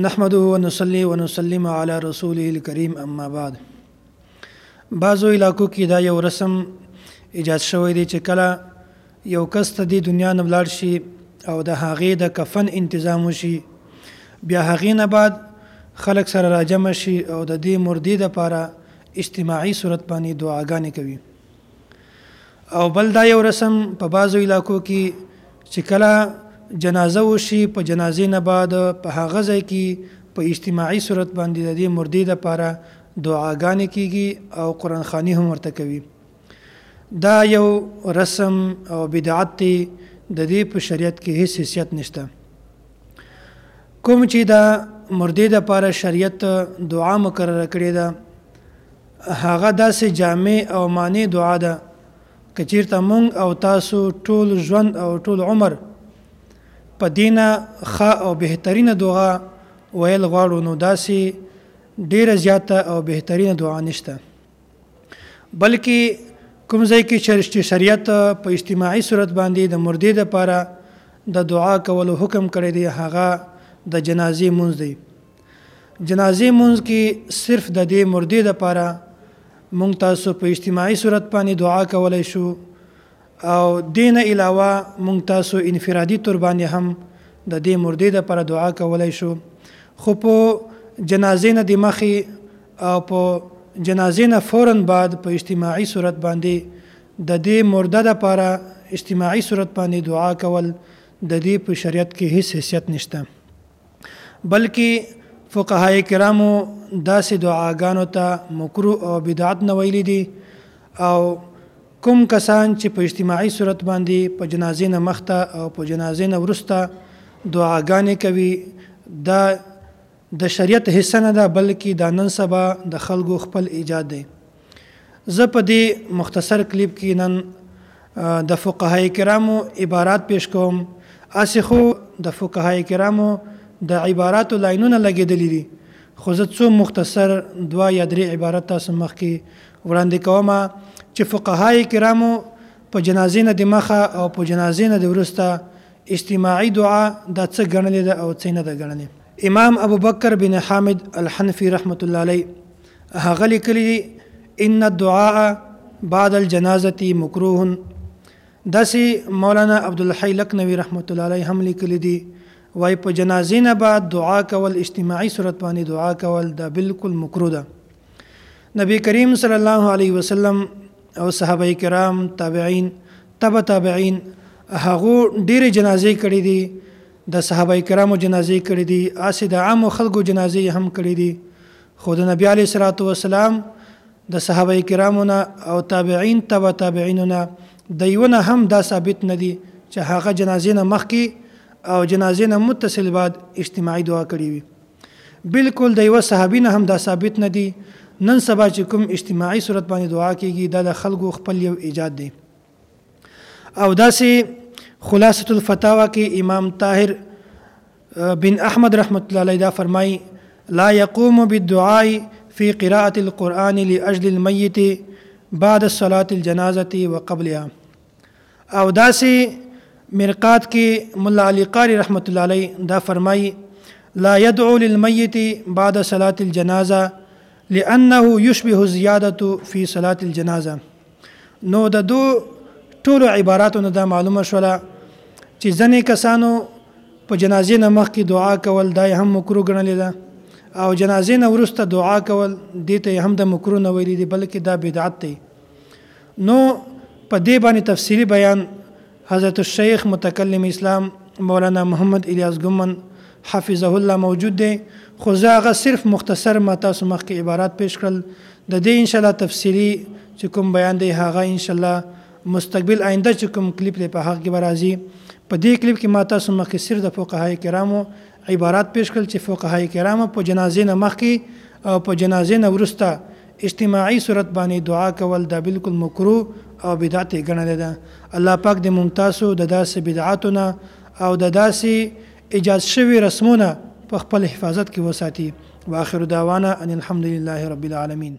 نحمده ونصلي ونسلم على رسوله الكريم اما بعد. بعضو علاقو کې دا یو رسم ایجاد شوی دی چې کله یو کس ته د دنیا نه ولاړ شي او د هغې د کفن انتظام وشي، بیا هغې نه بعد خلک سره راجمع شي او د دې مردې دپاره اجتماعي صورت باندې دعاګانې کوي. او بل دا یو رسم په بعضو علاقو کې چې کله جنازه وشي، په جنازې نه بعد په هغه ځای کې په اجتماعي صورت باندې د دې مردې دپاره دعاګانې کیږي او قرآن خواني هم ورته کوي. دا یو رسم او بدعت دی، د دې په شریعت کې هیڅ حیثیت نشته. کوم چې دا مردې دپاره شریعت دعا مقرره کړې ده، هغه داسې جامع او معنی دعا ده که چیرته مونږ او تاسو ټول ژوند او ټول عمر په دینه ښه او بهترینه دعا ویل غواړو، نو داسې ډیره زیاته او بهترینه دعا نشته. بلکې کوم ځای کې چې شریعت په اجتماعي صورت باندې د مردې دپاره د دعا کولو حکم کړی دی، هغه د جنازې مونځ دی. جنازې مونځ کې صرف د دې مردې دپاره مونږ تاسو په اجتماعي صورت باندې دعا کولی شو، او دین علاوه مونږ تاسو انفرادي طور باندې هم د دې مردې دپاره دعا کولی شو. خو په جنازې نه د مخې او په جنازې نه فوراً بعد په اجتماعي صورت باندې د دې مرده دپاره اجتماعي صورت باندې دعا کول د دې په شریعت کې هیڅ حیثیت نشته. بلکې فقهای کرامو داسې دعاګانو ته مکروه او بدعت نه ویلي دي، او کوم کسان چې په اجتماعي صورت باندې په جنازې نه مخته او په جنازې نه وروسته دعاګانې کوي، دا د شریعت حصه نه ده، بلکې دا نن سبا د خلکو خپل ایجاد دی. زه په دې مختصر کلیپ کې نن د فقهای کرامو عبارات پیش کوم. اسې خو د فقهای کرامو د عباراتو لاینونه لګېدلي دي، خو زه څو مختصر 2 یا 3 عبارات تاسو مخکې وړاندې کوم چې فقهای کرامو په جنازې نه د مخه او په جنازې نه د وروسته اجتماعي دعا دا څه ګڼلې ده او څه نه ده ګڼلې. امام ابو بکر بن حامد الحنفي رحمت الله علیه هغه لیکلی دي ان الدعاء بعد الجنازه مکروه. داسې مولانا عبدالحی لکنوي رحمت الله علیه هم لیکلی دي، وای په جنازې نه بعد دعا کول، اجتماعي صورت باندې دعا کول دا بالکل مکروه ده. نبی کریم صلی الله علیه وسلم او صحابه کرام، تابعین، تبع تابعین، هغه ډېرې جنازې کړې دي. د صحابه کرامو جنازې کړې دي، اسې د عامو خلکو جنازې هم کړې دي. خو د نبی علیه الصلاۃ والسلام د صحابه کرامو نه او تابعین، تبع تابعینو نه د یو نه هم دا ثابت نه دي چې هغه جنازې نه مخکې او جنازې نه متصل بعد اجتماعي دعا کړې وي. بالکل د یو صحابي نه هم دا ثابت نه دي. نن سبا چې کوم اجتماعي صورت باندې دعا کیږي دا د خلکو خپل یو ایجاد دی. او داسې خلاصة الفتاوی کې امام طاهر بن احمد رحمت الله علیه دا فرمای لا يقوم بالدعاء في قراءة القرآن لأجل الميت بعد الصلاة الجنازة وقبلها. او داسې مرقات کې ملا علی قاری رحمت الله علیه دا فرمای لا يدعو للميت بعد صلاة الجنازة لأنه يشبه زیادة في صلاة الجنازة. نو د دو ټولو عباراتو نه دا معلومه شوله چې ځینې کسانو په جنازې نه مخکې دعا کول دا هم مکروه ګڼلې ده، او جنازې نه وروسته دعا کول دې ته هم د مکروه نه ویلي دي، بلکې دا بدعت دی. نو په دې باندې تفصیلي بیان حضرت الشیخ متکلم اسلام مولانا محمد الیاس ګمن حفظه الله موجود دی، خو زه هغه صرف مختصر ما تاسو مخکې عبارات پیش کړل. د دې انشاءالله تفصیلي چې کوم بیان دی هغه انشاءالله مستقبل آینده چې کوم کلیپ دی په هغه کې به راځي. په دې کلیپ کې ما تاسو مخکې صرف د فقهای کرامو عبارات پیش کړل چې فقهای کرامو په جنازې نه مخکې او په جنازې نه وروسته اجتماعي صورت باندې دعا کول دا بالکل مکروه او بدعت یې ګڼلې ده. الله پاک دې مونږ تاسو د داسې بدعاتو نه او د داسې ایجاد شوي رسمونه په خپل حفاظت کې وساتي. واخر دعوانا ان الحمد لله رب العالمین.